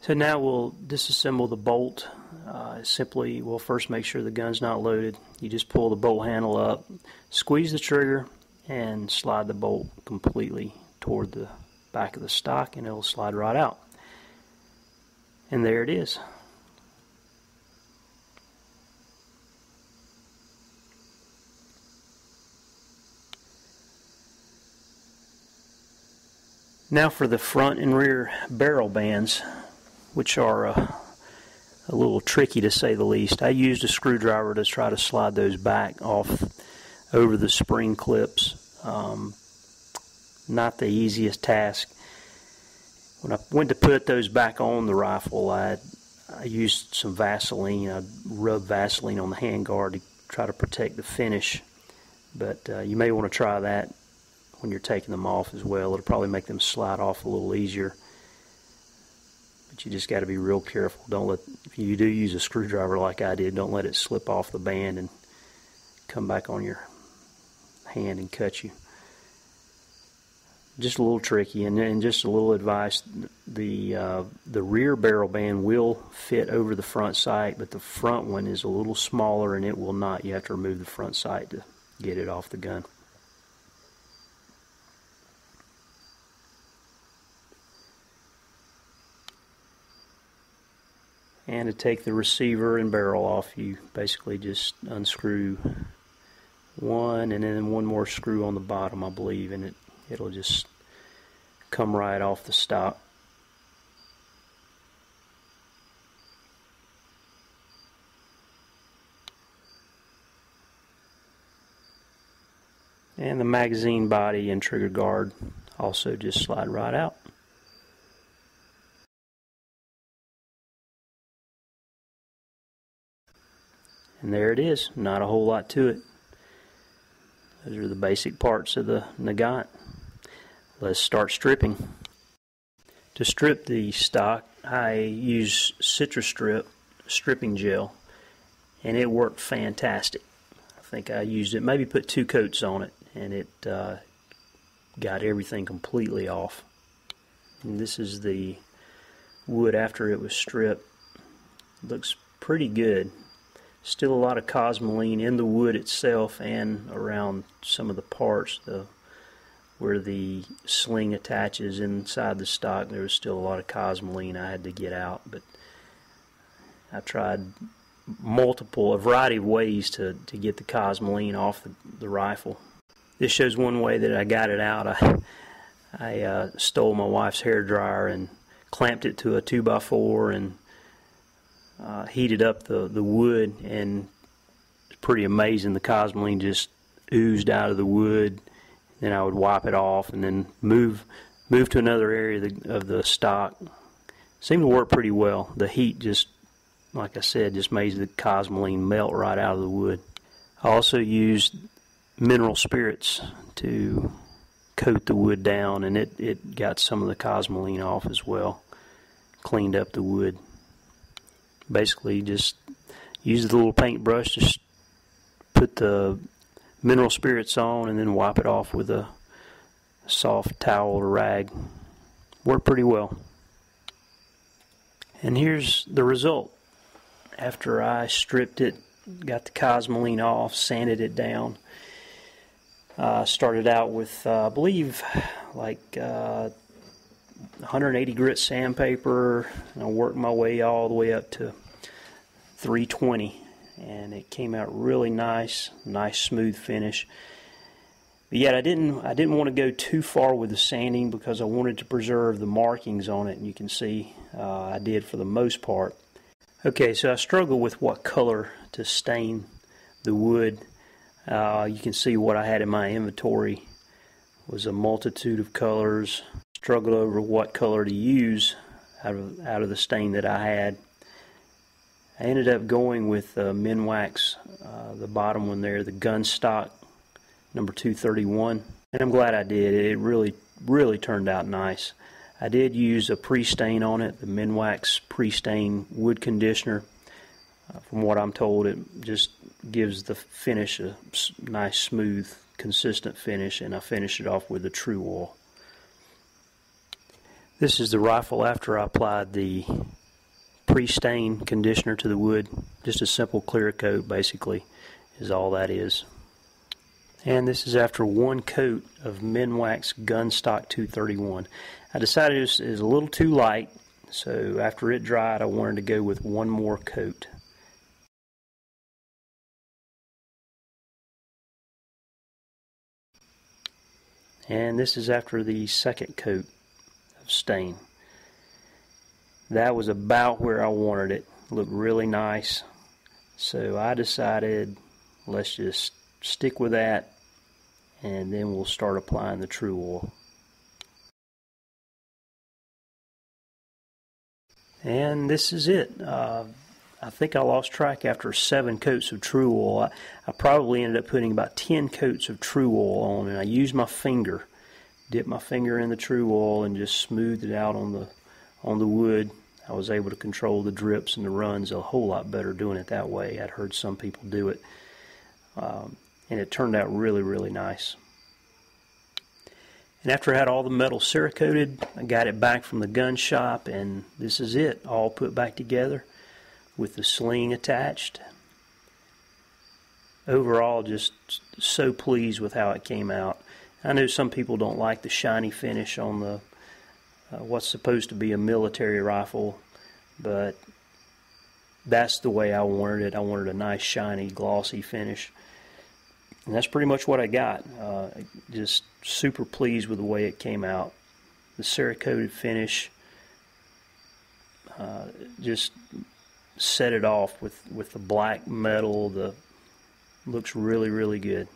So now we'll disassemble the bolt. Simply, we'll first make sure the gun's not loaded. You just pull the bolt handle up, squeeze the trigger, and slide the bolt completely toward the back of the stock, and it'll slide right out. And there it is. Now for the front and rear barrel bands, which are a little tricky to say the least. I used a screwdriver to try to slide those back off over the spring clips. Not the easiest task. When I went to put those back on the rifle, I used some Vaseline. I rubbed Vaseline on the handguard to try to protect the finish. But you may want to try that when you're taking them off as well. It'll probably make them slide off a little easier. But you just got to be real careful. Don't let, if you do use a screwdriver like I did, don't let it slip off the band and come back on your hand and cut you. Just a little tricky, and just a little advice: the rear barrel band will fit over the front sight, but the front one is a little smaller, and it will not. You have to remove the front sight to get it off the gun. And to take the receiver and barrel off, you basically just unscrew one and then one more screw on the bottom, I believe, and it'll just come right off the stock. And the magazine body and trigger guard also just slide right out. And there it is. Not a whole lot to it. Those are the basic parts of the Nagant. Let's start stripping. To strip the stock, I use Citrus Strip stripping gel, and it worked fantastic. I think I used it, maybe put 2 coats on it, and it got everything completely off. And this is the wood after it was stripped. Looks pretty good. Still a lot of cosmoline in the wood itself and around some of the parts, where the sling attaches inside the stock. There was still a lot of cosmoline I had to get out, but I tried a variety of ways to get the cosmoline off the rifle. This shows one way that I got it out. I stole my wife's hair dryer and clamped it to a 2x4 and heated up the wood, and it's pretty amazing. The cosmoline just oozed out of the wood. Then I would wipe it off and then move to another area of the stock. Seemed to work pretty well. The heat just, like I said, just made the cosmoline melt right out of the wood. I also used mineral spirits to coat the wood down, and it got some of the cosmoline off as well. Cleaned up the wood. Basically just use the little paintbrush to put the mineral spirits on and then wipe it off with a soft towel or rag. Worked pretty well. And here's the result. After I stripped it, got the cosmoline off, sanded it down. Started out with, I believe, like 180 grit sandpaper, and I worked my way all the way up to 320, and it came out really nice smooth finish. But yet I didn't want to go too far with the sanding because I wanted to preserve the markings on it, and you can see I did for the most part. Okay, so I struggled with what color to stain the wood. You can see what I had in my inventory was a multitude of colors. Struggled over what color to use out of the stain that I had. I ended up going with Minwax, the bottom one there, the gun stock number 231, and I'm glad I did. It really turned out nice. I did use a pre-stain on it, the Minwax pre-stain wood conditioner. From what I'm told, it just gives the finish a nice, smooth, consistent finish, and I finished it off with a True Oil. This is the rifle after I applied the pre-stain conditioner to the wood. Just a simple clear coat basically is all that is. And this is after one coat of Minwax Gunstock 231. I decided it was a little too light, so after it dried I wanted to go with one more coat. And this is after the second coat of stain. That was about where I wanted it. Looked really nice. So I decided let's just stick with that, and then we'll start applying the True Oil. And this is it. I think I lost track after 7 coats of True Oil. I probably ended up putting about 10 coats of True Oil on, and I used my finger, dipped my finger in the True Oil and just smoothed it out on the wood. I was able to control the drips and the runs a whole lot better doing it that way. I'd heard some people do it, and it turned out really, really nice. And after I had all the metal Cerakoted, I got it back from the gun shop, and this is it, all put back together with the sling attached. Overall, just so pleased with how it came out. I know some people don't like the shiny finish on the what's supposed to be a military rifle, but that's the way I wanted it. I wanted a nice, shiny, glossy finish. And that's pretty much what I got. Just super pleased with the way it came out. The Cerakoted finish just set it off with the black metal. Looks really, really good.